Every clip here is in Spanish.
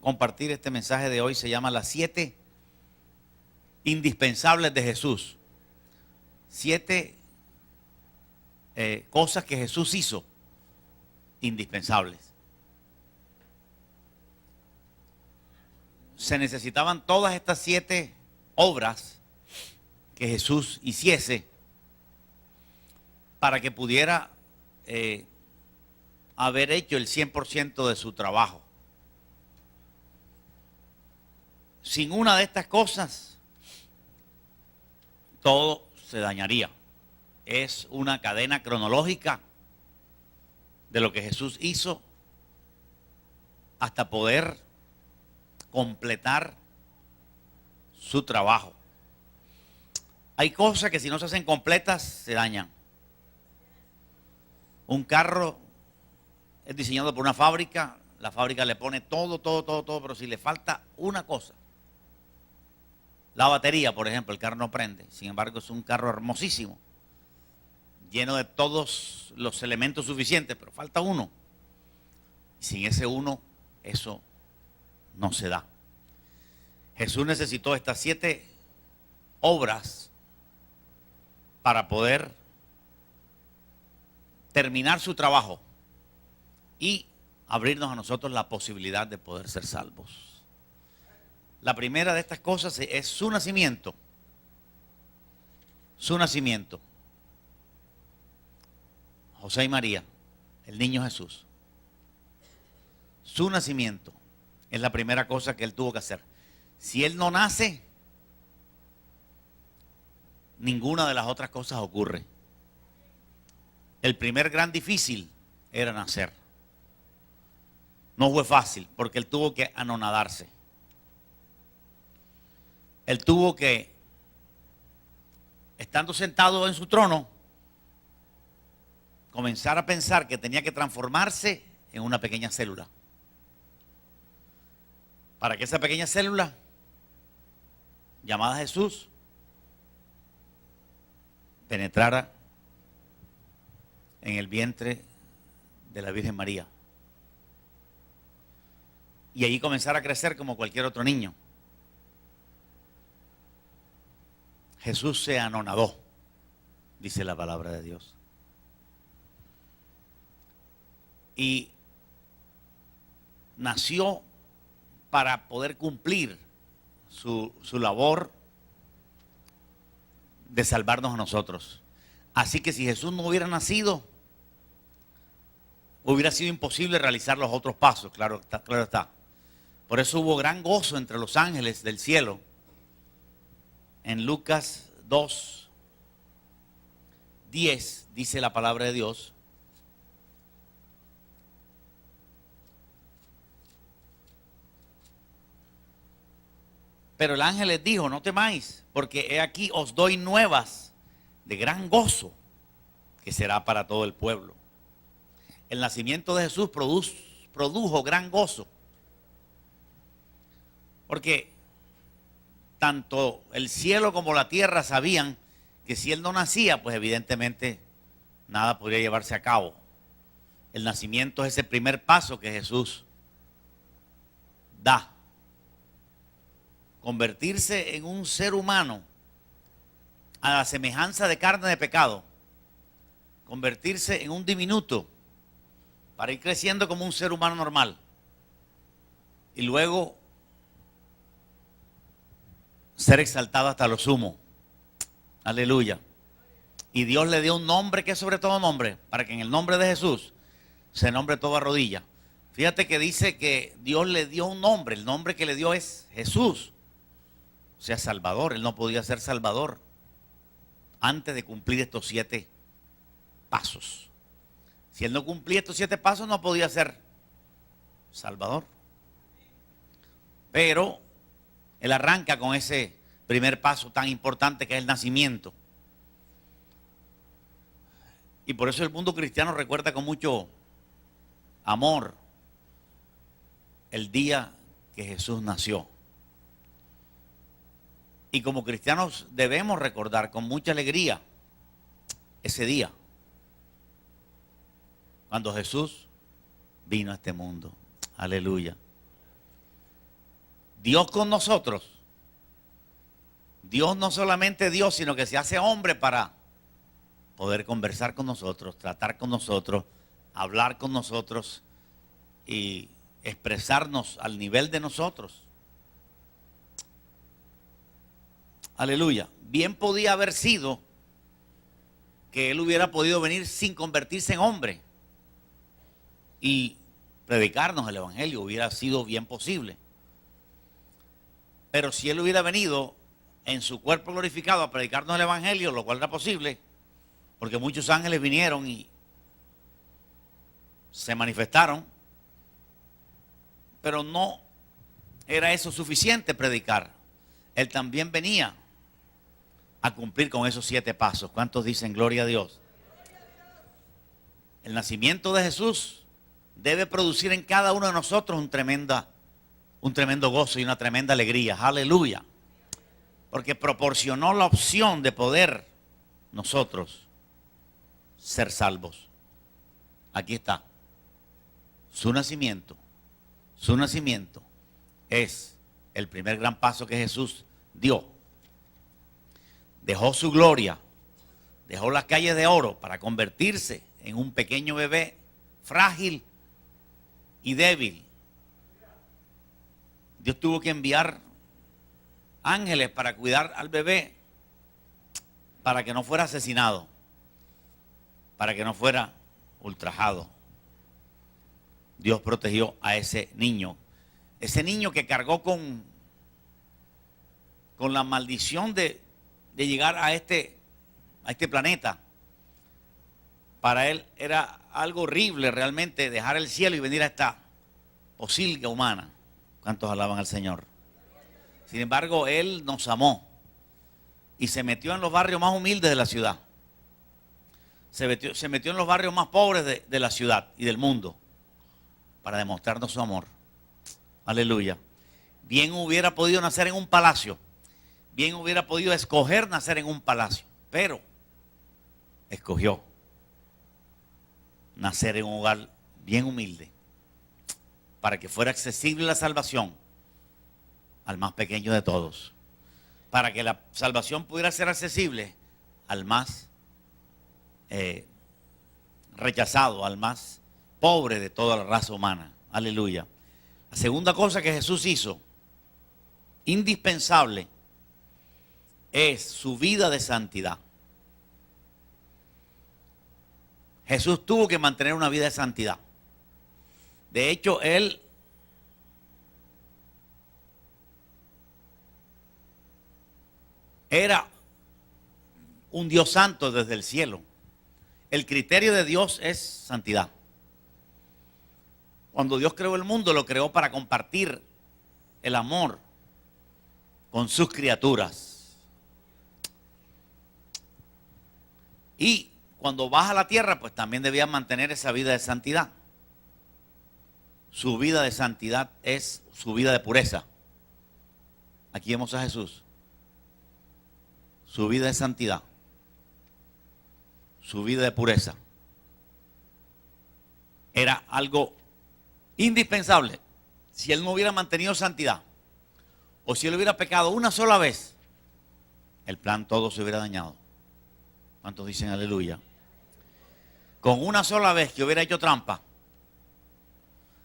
compartir este mensaje de hoy. Se llama Las 7 indispensables de Jesús. 7 cosas que Jesús hizo indispensables. Se necesitaban todas estas 7 obras que Jesús hiciese para que pudiera haber hecho el 100% de su trabajo. Sin una de estas cosas, todo se dañaría. Es una cadena cronológica de lo que Jesús hizo hasta poder completar su trabajo. Hay cosas que si no se hacen completas se dañan. Un carro es diseñado por una fábrica, la fábrica le pone todo, pero si le falta una cosa, la batería, por ejemplo, el carro no prende. Sin embargo, es un carro hermosísimo, lleno de todos los elementos suficientes, pero falta uno. Y sin ese uno, eso no se da. Jesús necesitó estas 7 obras para poder terminar su trabajo y abrirnos a nosotros la posibilidad de poder ser salvos. La primera de estas cosas es su nacimiento. Su nacimiento. José y María, el niño Jesús. Su nacimiento es la primera cosa que él tuvo que hacer. Si él no nace, ninguna de las otras cosas ocurre. El primer gran difícil era nacer. No fue fácil porque él tuvo que anonadarse. Él tuvo que, estando sentado en su trono, comenzar a pensar que tenía que transformarse en una pequeña célula. Para que esa pequeña célula, llamada Jesús, penetrara en el vientre de la Virgen María. Y allí comenzara a crecer como cualquier otro niño. Jesús se anonadó, dice la palabra de Dios. Y nació para poder cumplir su labor de salvarnos a nosotros. Así que si Jesús no hubiera nacido, hubiera sido imposible realizar los otros pasos, claro está. Por eso hubo gran gozo entre los ángeles del cielo. En Lucas 2:10 dice la palabra de Dios: pero el ángel les dijo, no temáis, porque he aquí os doy nuevas de gran gozo, que será para todo el pueblo. El nacimiento de Jesús produjo gran gozo, porque tanto el cielo como la tierra sabían que si él no nacía, pues evidentemente nada podría llevarse a cabo. El nacimiento es ese primer paso que Jesús da. Convertirse en un ser humano a la semejanza de carne de pecado. Convertirse en un diminuto para ir creciendo como un ser humano normal. Y luego ser exaltado hasta lo sumo. Aleluya. Y Dios le dio un nombre que es sobre todo nombre, para que en el nombre de Jesús se nombre toda rodilla. Fíjate que dice que Dios le dio un nombre. El nombre que le dio es Jesús. O sea, Salvador. Él no podía ser Salvador antes de cumplir estos 7 pasos. Si él no cumplía estos 7 pasos, no podía ser Salvador. Pero él arranca con ese primer paso tan importante que es el nacimiento. Y por eso el mundo cristiano recuerda con mucho amor el día que Jesús nació. Y como cristianos debemos recordar con mucha alegría ese día, cuando Jesús vino a este mundo. Aleluya. Dios con nosotros. Dios no solamente Dios, sino que se hace hombre para poder conversar con nosotros, tratar con nosotros, hablar con nosotros y expresarnos al nivel de nosotros. Aleluya. Bien podía haber sido que Él hubiera podido venir sin convertirse en hombre y predicarnos el evangelio, hubiera sido bien posible. Pero si Él hubiera venido en su cuerpo glorificado a predicarnos el evangelio, lo cual era posible, porque muchos ángeles vinieron y se manifestaron, pero no era eso suficiente predicar. Él también venía a cumplir con esos 7 pasos. ¿Cuántos dicen gloria a Dios? El nacimiento de Jesús debe producir en cada uno de nosotros un tremendo gozo y una tremenda alegría. Aleluya. Porque proporcionó la opción de poder nosotros ser salvos. Aquí está. Su nacimiento es el primer gran paso que Jesús dio. Dejó su gloria, dejó las calles de oro para convertirse en un pequeño bebé frágil y débil. Dios tuvo que enviar ángeles para cuidar al bebé, para que no fuera asesinado, para que no fuera ultrajado. Dios protegió a ese niño que cargó con la maldición de llegar a este planeta. Para él era algo horrible realmente dejar el cielo y venir a esta posilga humana. ¿Cuántos alaban al Señor? Sin embargo, Él nos amó y se metió en los barrios más humildes de la ciudad. Se metió en los barrios más pobres de la ciudad y del mundo para demostrarnos su amor. Aleluya. Bien hubiera podido nacer en un palacio. Bien hubiera podido escoger nacer en un palacio. Pero escogió nacer en un hogar bien humilde para que fuera accesible la salvación al más pequeño de todos. Para que la salvación pudiera ser accesible al más rechazado, al más pobre de toda la raza humana. Aleluya. La segunda cosa que Jesús hizo, indispensable, es su vida de santidad. Jesús tuvo que mantener una vida de santidad. De hecho, Él era un Dios santo desde el cielo. El criterio de Dios es santidad. Cuando Dios creó el mundo, lo creó para compartir el amor con sus criaturas. Y cuando baja a la tierra, pues también debía mantener esa vida de santidad. Su vida de santidad es su vida de pureza. Aquí vemos a Jesús. Su vida de santidad. Su vida de pureza. Era algo indispensable. Si Él no hubiera mantenido santidad, o si Él hubiera pecado una sola vez, el plan todo se hubiera dañado. ¿Cuántos dicen aleluya? Con una sola vez que hubiera hecho trampa,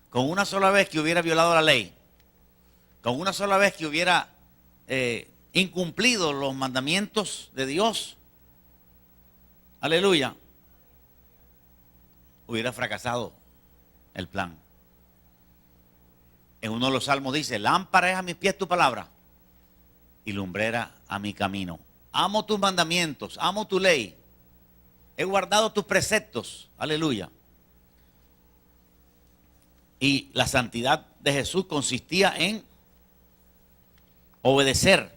con una sola vez que hubiera violado la ley, con una sola vez que hubiera incumplido los mandamientos de Dios, aleluya, hubiera fracasado el plan. En uno de los salmos dice: lámpara es a mis pies tu palabra y lumbrera a mi camino. Amo tus mandamientos, amo tu ley, he guardado tus preceptos, aleluya. Y la santidad de Jesús consistía en obedecer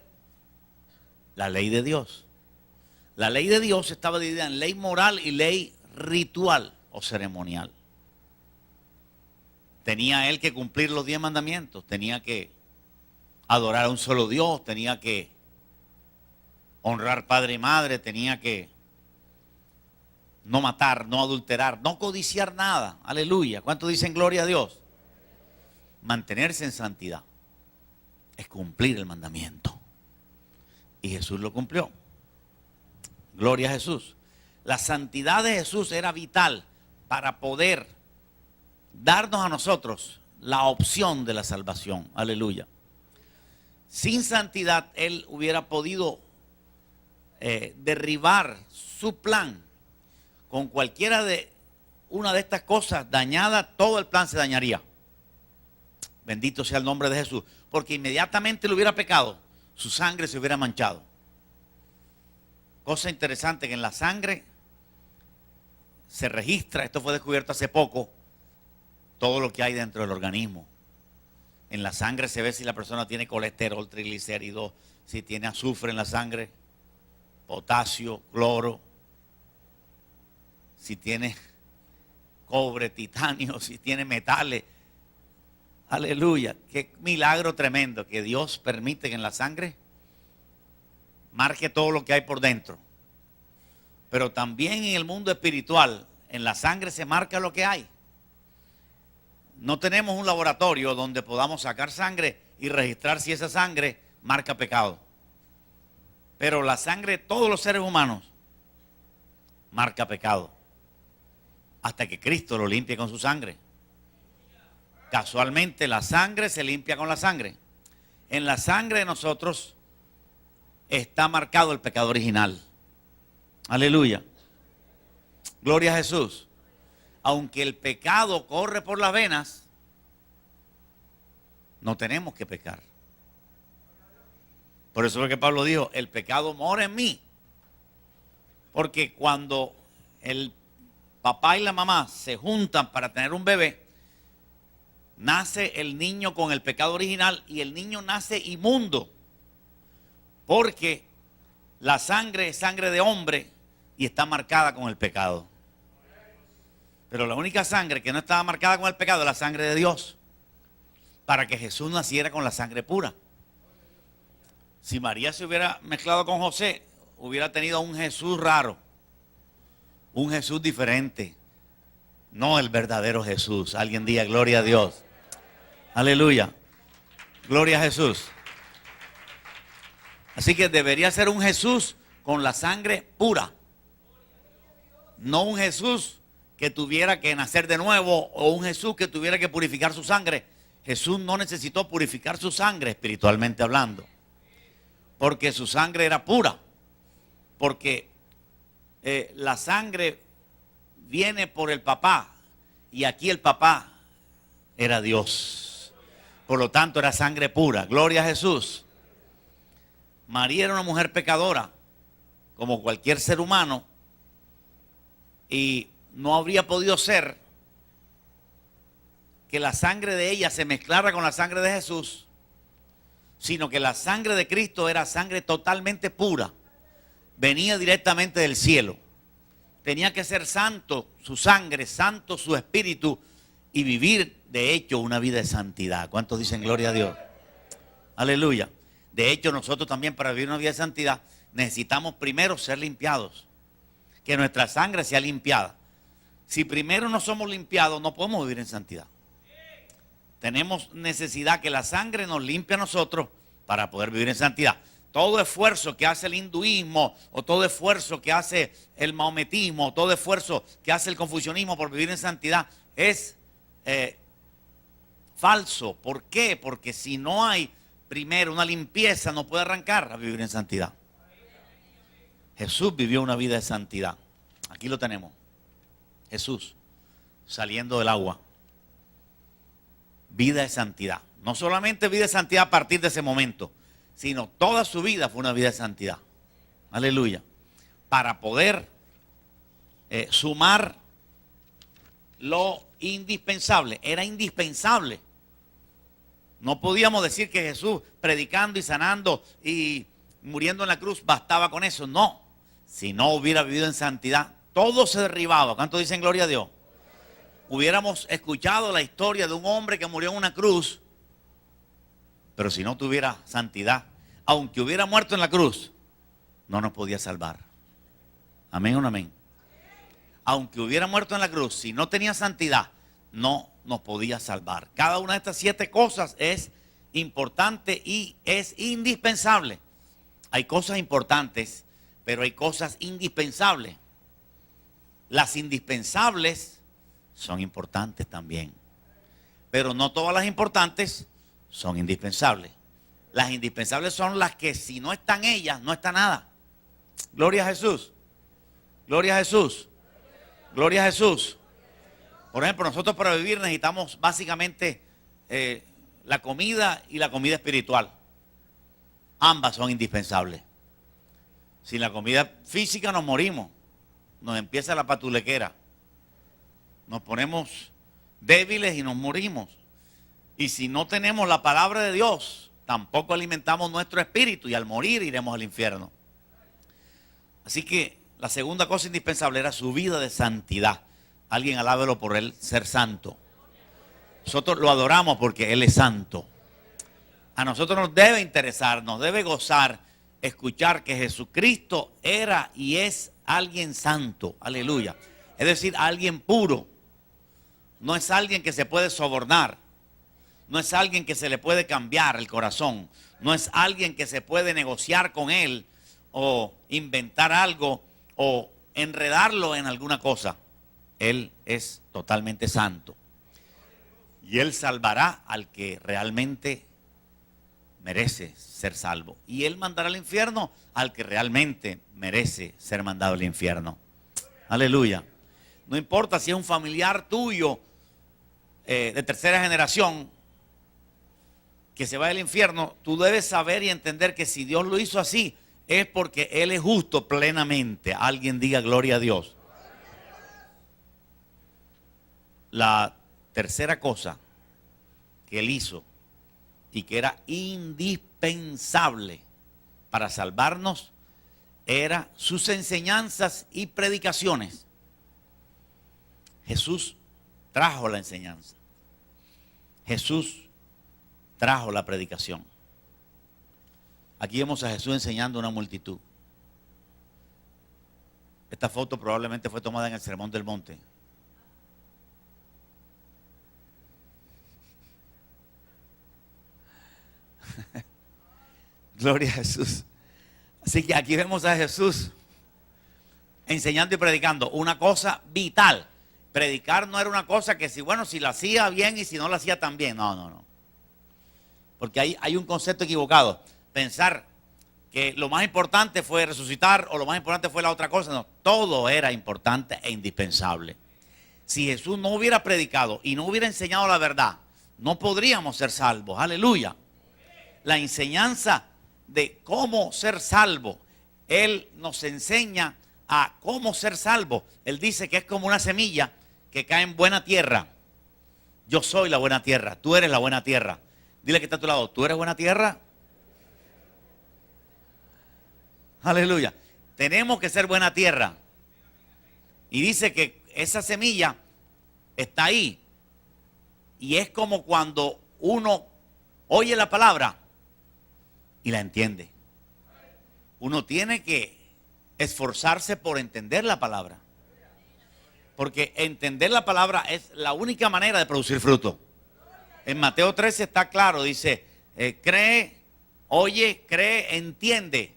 la ley de Dios. La ley de Dios estaba dividida en ley moral y ley ritual o ceremonial. Tenía él que cumplir los 10 mandamientos, tenía que adorar a un solo Dios, tenía que honrar padre y madre, tenía que no matar, no adulterar, no codiciar nada. Aleluya. ¿Cuántos dicen gloria a Dios? Mantenerse en santidad. es cumplir el mandamiento. Y Jesús lo cumplió. Gloria a Jesús. La santidad de Jesús era vital para poder darnos a nosotros la opción de la salvación. Aleluya. Sin santidad Él hubiera podido derribar su plan. Con cualquiera de una de estas cosas dañada, todo el plan se dañaría. Bendito sea el nombre de Jesús. Porque inmediatamente le hubiera pecado, su sangre se hubiera manchado. Cosa interesante que en la sangre se registra, esto fue descubierto hace poco, todo lo que hay dentro del organismo. En la sangre se ve si la persona tiene colesterol, triglicéridos, si tiene azufre en la sangre, potasio, cloro, si tiene cobre, titanio, si tiene metales. Aleluya, qué milagro tremendo que Dios permite que en la sangre marque todo lo que hay por dentro. Pero también en el mundo espiritual, en la sangre se marca lo que hay. No tenemos un laboratorio donde podamos sacar sangre y registrar si esa sangre marca pecado. Pero la sangre de todos los seres humanos marca pecado. Hasta que Cristo lo limpie con su sangre. Casualmente la sangre se limpia con la sangre. En la sangre de nosotros está marcado el pecado original. Aleluya. Gloria a Jesús. Aunque el pecado corre por las venas, no tenemos que pecar. Por eso es que Pablo dijo, el pecado mora en mí. Porque cuando el papá y la mamá se juntan para tener un bebé, nace el niño con el pecado original y el niño nace inmundo. Porque la sangre es sangre de hombre y está marcada con el pecado. Pero la única sangre que no estaba marcada con el pecado es la sangre de Dios. Para que Jesús naciera con la sangre pura. Si María se hubiera mezclado con José, hubiera tenido un Jesús raro. Un Jesús diferente. No el verdadero Jesús. Alguien diga gloria a Dios. Aleluya. Gloria a Jesús. Así que debería ser un Jesús con la sangre pura. No un Jesús que tuviera que nacer de nuevo o un Jesús que tuviera que purificar su sangre. Jesús no necesitó purificar su sangre espiritualmente hablando. Porque su sangre era pura. Porque la sangre viene por el papá. Y aquí el papá era Dios. Por lo tanto era sangre pura. Gloria a Jesús. María era una mujer pecadora, como cualquier ser humano, y no habría podido ser que la sangre de ella se mezclara con la sangre de Jesús, sino que la sangre de Cristo era sangre totalmente pura, venía directamente del cielo. Tenía que ser santo su sangre, santo su espíritu y vivir de hecho una vida de santidad. ¿Cuántos dicen gloria a Dios? Aleluya. De hecho, nosotros también para vivir una vida de santidad necesitamos primero ser limpiados. Que nuestra sangre sea limpiada. Si primero no somos limpiados, no podemos vivir en santidad. Tenemos necesidad que la sangre nos limpie a nosotros para poder vivir en santidad. Todo esfuerzo que hace el hinduismo, o todo esfuerzo que hace el maometismo, o todo esfuerzo que hace el confucianismo por vivir en santidad es falso. ¿Por qué? Porque si no hay primero una limpieza, no puede arrancar a vivir en santidad. Jesús vivió una vida de santidad. Aquí lo tenemos. Jesús saliendo del agua. Vida de santidad. No solamente vida de santidad a partir de ese momento, sino toda su vida fue una vida de santidad. Aleluya. Para poder sumar lo indispensable. Era indispensable. No podíamos decir que Jesús predicando y sanando y muriendo en la cruz bastaba con eso. No. Si no hubiera vivido en santidad, todo se derribaba. ¿Cuántos dicen gloria a Dios? Hubiéramos escuchado la historia de un hombre que murió en una cruz, pero si no tuviera santidad, aunque hubiera muerto en la cruz, no nos podía salvar. Amén o no amén. Aunque hubiera muerto en la cruz, si no tenía santidad, no nos podía salvar. Cada una de estas 7 cosas es importante y es indispensable. Hay cosas importantes, pero hay cosas indispensables. Las indispensables son importantes también, pero no todas las importantes son indispensables. Las indispensables son las que si no están ellas, no está nada. Gloria a Jesús. Gloria a Jesús. Gloria a Jesús. Por ejemplo, nosotros para vivir necesitamos básicamente la comida y la comida espiritual. Ambas son indispensables. Sin la comida física nos morimos. Nos empieza la patulequera. Nos ponemos débiles y nos morimos. Y si no tenemos la palabra de Dios, tampoco alimentamos nuestro espíritu y al morir iremos al infierno. Así que la segunda cosa indispensable era su vida de santidad. Alguien alábelo por él ser santo. Nosotros lo adoramos porque Él es santo. A nosotros nos debe interesar, nos debe gozar escuchar que Jesucristo era y es alguien santo. Aleluya. Es decir, alguien puro. No es alguien que se puede sobornar. No es alguien que se le puede cambiar el corazón. No es alguien que se puede negociar con Él o inventar algo o enredarlo en alguna cosa. Él es totalmente santo. Y Él salvará al que realmente merece ser salvo. Y Él mandará al infierno al que realmente merece ser mandado al infierno. Aleluya. No importa si es un familiar tuyo de tercera generación que se va al infierno, tú debes saber y entender que si Dios lo hizo así, es porque Él es justo plenamente. Alguien diga gloria a Dios. La tercera cosa que Él hizo y que era indispensable para salvarnos era sus enseñanzas y predicaciones. Jesús trajo la enseñanza. Jesús trajo la predicación. Aquí vemos a Jesús enseñando a una multitud. Esta foto probablemente fue tomada en el Sermón del Monte. Gloria a Jesús. Así que aquí vemos a Jesús enseñando y predicando. Una cosa vital. Predicar no era una cosa que si la hacía bien y si no la hacía tan bien. No. Porque hay un concepto equivocado. Pensar que lo más importante fue resucitar o lo más importante fue la otra cosa. No, todo era importante e indispensable. Si Jesús no hubiera predicado y no hubiera enseñado la verdad, no podríamos ser salvos. Aleluya. La enseñanza de cómo ser salvo, Él nos enseña a cómo ser salvo. Él dice que es como una semilla que cae en buena tierra. Yo soy la buena tierra, tú eres la buena tierra. Dile que está a tu lado, ¿tú eres buena tierra? Aleluya. Tenemos que ser buena tierra. Y dice que esa semilla está ahí. Y es como cuando uno oye la palabra y la entiende. Uno tiene que esforzarse por entender la palabra. Porque entender la palabra es la única manera de producir fruto. En Mateo 13 está claro, dice, cree, oye, cree, entiende.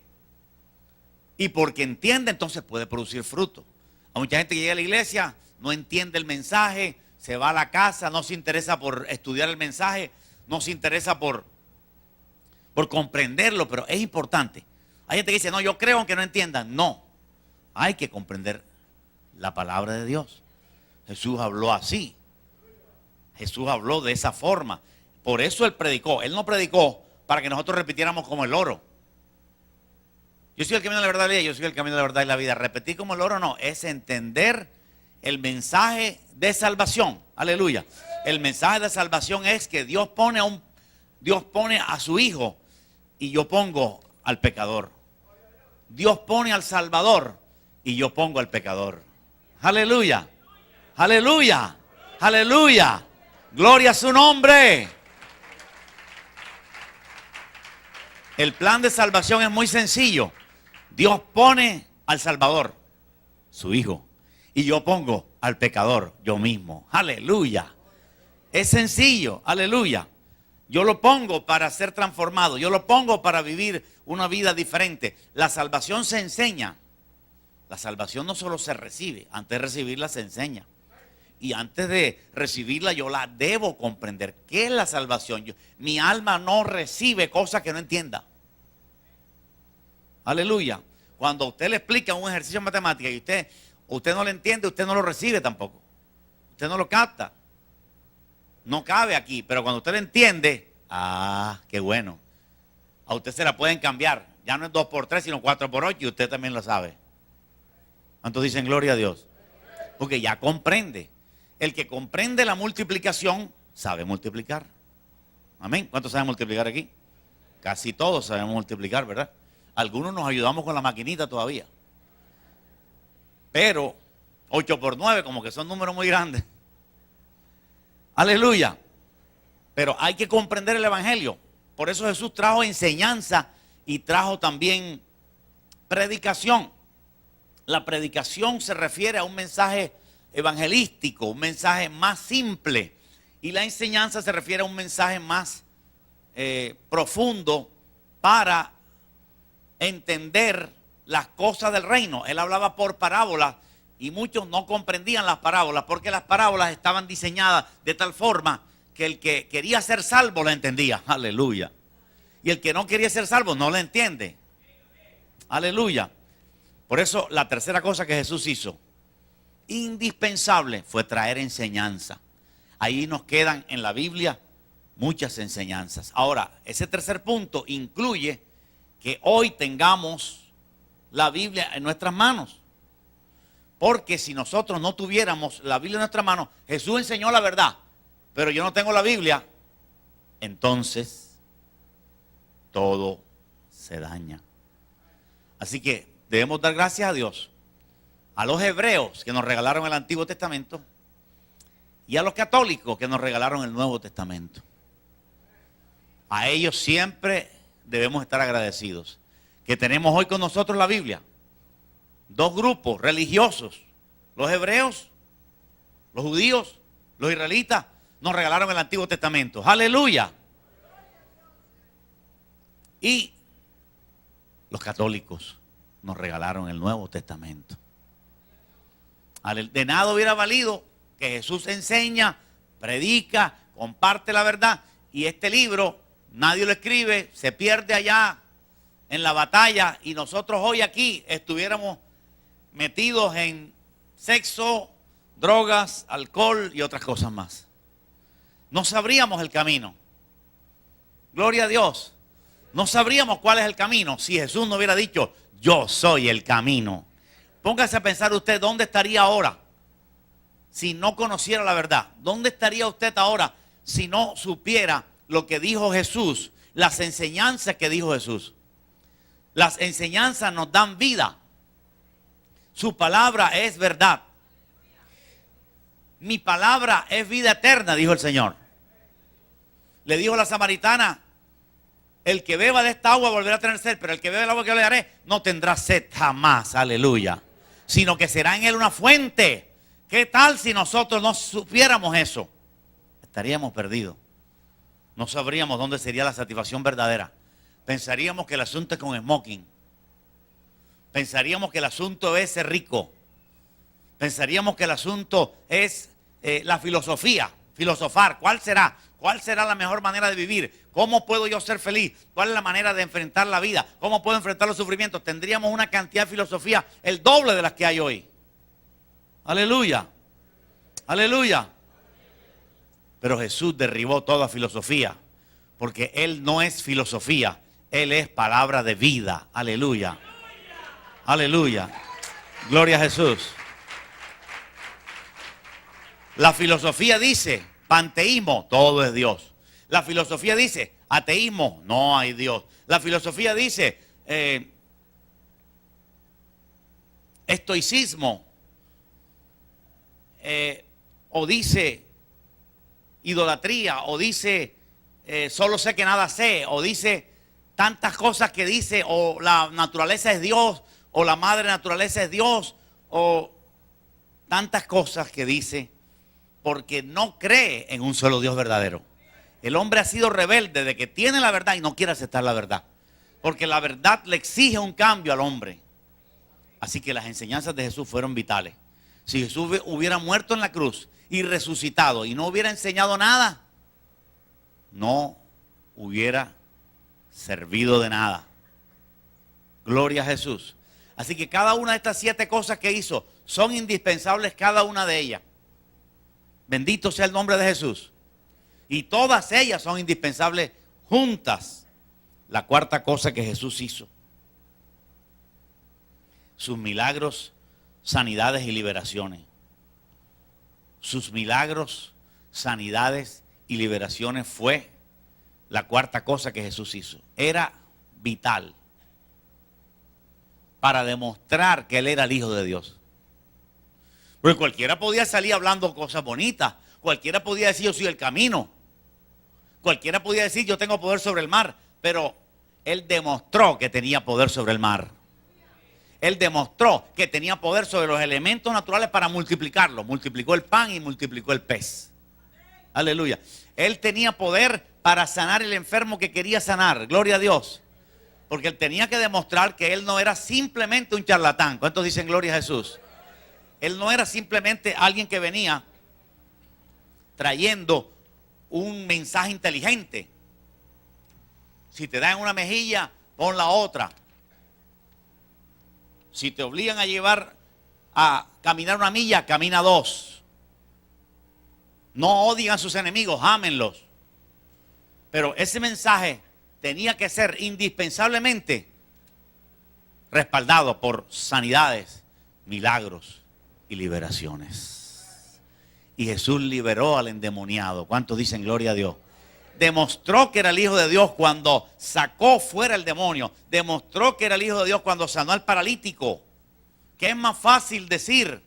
Y porque entiende, entonces puede producir fruto. Hay mucha gente que llega a la iglesia, no entiende el mensaje, se va a la casa, no se interesa por estudiar el mensaje, no se interesa por comprenderlo, pero es importante. Hay gente que dice, no, yo creo aunque no entiendan. No, hay que comprender la palabra de Dios. Jesús habló así. Jesús habló de esa forma. Por eso Él predicó. Él no predicó para que nosotros repitiéramos como el loro. Yo soy el camino de la verdad y la vida. Yo soy el camino de la verdad y la vida. Repetir como el loro no, es entender el mensaje de salvación. Aleluya. El mensaje de salvación es que Dios pone a su Hijo y yo pongo al pecador. Dios pone al Salvador y yo pongo al pecador. Aleluya. Aleluya. Aleluya. Gloria a su nombre. El plan de salvación es muy sencillo. Dios pone al Salvador, su Hijo, y yo pongo al pecador, yo mismo. Aleluya. Es sencillo. Aleluya. Yo lo pongo para ser transformado. Yo lo pongo para vivir una vida diferente. La salvación se enseña. La salvación no solo se recibe. Antes de recibirla se enseña. Y antes de recibirla yo la debo comprender. ¿Qué es la salvación? Mi alma no recibe cosas que no entienda. Aleluya. Cuando usted le explica un ejercicio de matemática y usted no lo entiende, usted no lo recibe tampoco. Usted no lo capta. No cabe aquí, pero cuando usted lo entiende, qué bueno. A usted se la pueden cambiar. Ya no es 2 por 3, sino 4 por 8 y usted también lo sabe. ¿Cuántos dicen gloria a Dios? Porque ya comprende. El que comprende la multiplicación sabe multiplicar. Amén. ¿Cuántos saben multiplicar aquí? Casi todos sabemos multiplicar, ¿verdad? Algunos nos ayudamos con la maquinita todavía. Pero 8 por 9 como que son números muy grandes. Aleluya. Pero hay que comprender el evangelio. Por eso Jesús trajo enseñanza y trajo también predicación. La predicación se refiere a un mensaje evangelístico, un mensaje más simple. Y la enseñanza se refiere a un mensaje más profundo para entender las cosas del reino. Él hablaba por parábolas y muchos no comprendían las parábolas porque las parábolas estaban diseñadas de tal forma que el que quería ser salvo la entendía. Aleluya. Y el que no quería ser salvo no la entiende. Aleluya. Por eso la tercera cosa que Jesús hizo, indispensable, fue traer enseñanza. Ahí nos quedan en la Biblia muchas enseñanzas. Ahora, ese tercer punto incluye que hoy tengamos la Biblia en nuestras manos. Porque si nosotros no tuviéramos la Biblia en nuestras manos, Jesús enseñó la verdad, pero yo no tengo la Biblia, entonces todo se daña. Así que debemos dar gracias a Dios, a los hebreos que nos regalaron el Antiguo Testamento y a los católicos que nos regalaron el Nuevo Testamento. A ellos siempre debemos estar agradecidos. Que tenemos hoy con nosotros la Biblia. 2 grupos religiosos, los hebreos, los judíos, los israelitas, nos regalaron el Antiguo Testamento. Aleluya. Y los católicos nos regalaron el Nuevo Testamento. De nada hubiera valido que Jesús enseña, predica, comparte la verdad y este libro nadie lo escribe, se pierde allá en la batalla y nosotros hoy aquí estuviéramos metidos en sexo, drogas, alcohol y otras cosas más. No sabríamos el camino. Gloria a Dios. No sabríamos cuál es el camino si Jesús no hubiera dicho, yo soy el camino. Póngase a pensar usted, ¿dónde estaría ahora si no conociera la verdad? ¿Dónde estaría usted ahora si no supiera lo que dijo Jesús, las enseñanzas que dijo Jesús? Las enseñanzas nos dan vida. Su palabra es verdad. Mi palabra es vida eterna, dijo el Señor. Le dijo a la samaritana, el que beba de esta agua volverá a tener sed, pero el que bebe el agua que yo le daré no tendrá sed jamás, aleluya. Sino que será en él una fuente. ¿Qué tal si nosotros no supiéramos eso? Estaríamos perdidos. No sabríamos dónde sería la satisfacción verdadera. Pensaríamos que el asunto es con smoking. Pensaríamos que el asunto es ser rico. Pensaríamos que el asunto es la filosofía, filosofar. ¿Cuál será? ¿Cuál será la mejor manera de vivir? ¿Cómo puedo yo ser feliz? ¿Cuál es la manera de enfrentar la vida? ¿Cómo puedo enfrentar los sufrimientos? Tendríamos una cantidad de filosofía, el doble de las que hay hoy. Aleluya. Aleluya. Pero Jesús derribó toda filosofía, porque Él no es filosofía, Él es palabra de vida. Aleluya. Aleluya. Gloria a Jesús. La filosofía dice, panteísmo, todo es Dios. La filosofía dice, ateísmo, no hay Dios. La filosofía dice, estoicismo, o dice idolatría, o dice solo sé que nada sé, o dice tantas cosas que dice, o la naturaleza es Dios, o la madre naturaleza es Dios, o tantas cosas que dice, porque no cree en un solo Dios verdadero. El hombre ha sido rebelde de que tiene la verdad y no quiere aceptar la verdad. Porque la verdad le exige un cambio al hombre. Así que las enseñanzas de Jesús fueron vitales. Si Jesús hubiera muerto en la cruz y resucitado y no hubiera enseñado nada, no hubiera servido de nada. Gloria a Jesús. Así que cada una de estas 7 cosas que hizo son indispensables, cada una de ellas. Bendito sea el nombre de Jesús. Y todas ellas son indispensables juntas. La cuarta cosa que Jesús hizo: sus milagros, sanidades y liberaciones. Sus milagros, sanidades y liberaciones fue la cuarta cosa que Jesús hizo. Era vital para demostrar que Él era el Hijo de Dios. Porque cualquiera podía salir hablando cosas bonitas. Cualquiera podía decir yo soy el camino. Cualquiera podía decir yo tengo poder sobre el mar. Pero Él demostró que tenía poder sobre el mar. Él demostró que tenía poder sobre los elementos naturales para multiplicarlo. Multiplicó el pan y multiplicó el pez. Aleluya. Él tenía poder para sanar el enfermo que quería sanar. Gloria a Dios. Porque Él tenía que demostrar que Él no era simplemente un charlatán. ¿Cuántos dicen gloria a Jesús? Él no era simplemente alguien que venía trayendo un mensaje inteligente. Si te dan una mejilla, pon la otra. Si te obligan a llevar a caminar una milla, camina 2. No odien a sus enemigos, ámenlos. Pero ese mensaje tenía que ser indispensablemente respaldado por sanidades, milagros y liberaciones. Y Jesús liberó al endemoniado. ¿Cuántos dicen gloria a Dios? Demostró que era el Hijo de Dios cuando sacó fuera el demonio. Demostró que era el Hijo de Dios cuando sanó al paralítico. ¿Qué es más fácil decir?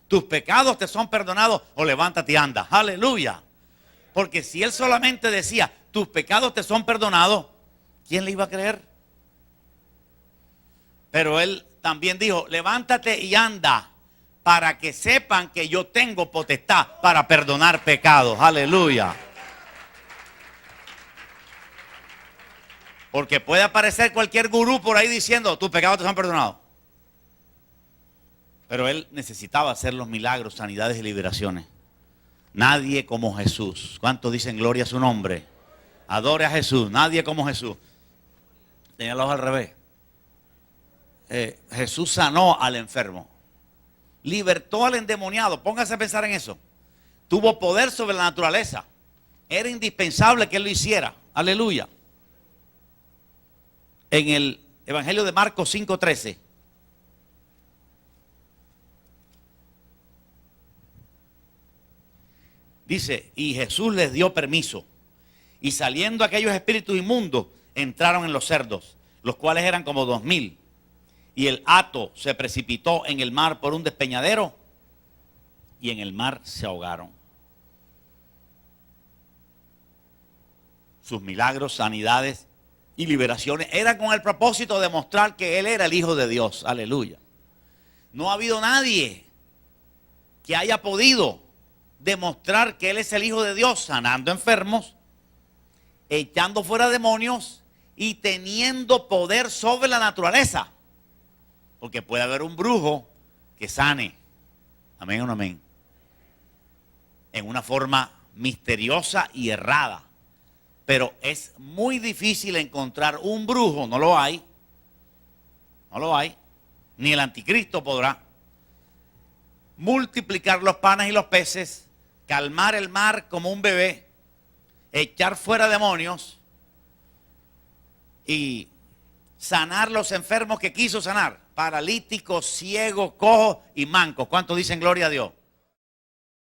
Tus pecados te son perdonados o levántate y anda. Aleluya. Porque si Él solamente decía tus pecados te son perdonados, ¿quién le iba a creer? Pero Él también dijo, levántate y anda, para que sepan que yo tengo potestad para perdonar pecados. Aleluya. Porque puede aparecer cualquier gurú por ahí diciendo, tus pecados te son perdonados. Pero Él necesitaba hacer los milagros, sanidades y liberaciones. Nadie como Jesús. ¿Cuántos dicen gloria a su nombre? Adore a Jesús. Nadie como Jesús. Tenía los ojos al revés. Jesús sanó al enfermo. Libertó al endemoniado. Póngase a pensar en eso. Tuvo poder sobre la naturaleza. Era indispensable que Él lo hiciera. Aleluya. En el Evangelio de Marcos 5:13. Dice, y Jesús les dio permiso. Y saliendo aquellos espíritus inmundos, entraron en los cerdos, los cuales eran como 2000. Y el hato se precipitó en el mar por un despeñadero, y en el mar se ahogaron. Sus milagros, sanidades y liberaciones eran con el propósito de mostrar que Él era el Hijo de Dios. Aleluya. No ha habido nadie que haya podido demostrar que Él es el Hijo de Dios sanando enfermos, echando fuera demonios y teniendo poder sobre la naturaleza. Porque puede haber un brujo que sane. Amén o no amén. En una forma misteriosa y errada. Pero es muy difícil encontrar un brujo, no lo hay. No lo hay. Ni el anticristo podrá multiplicar los panes y los peces, calmar el mar como un bebé, echar fuera demonios y sanar los enfermos que quiso sanar, paralíticos, ciegos, cojos y mancos. ¿Cuántos dicen gloria a Dios?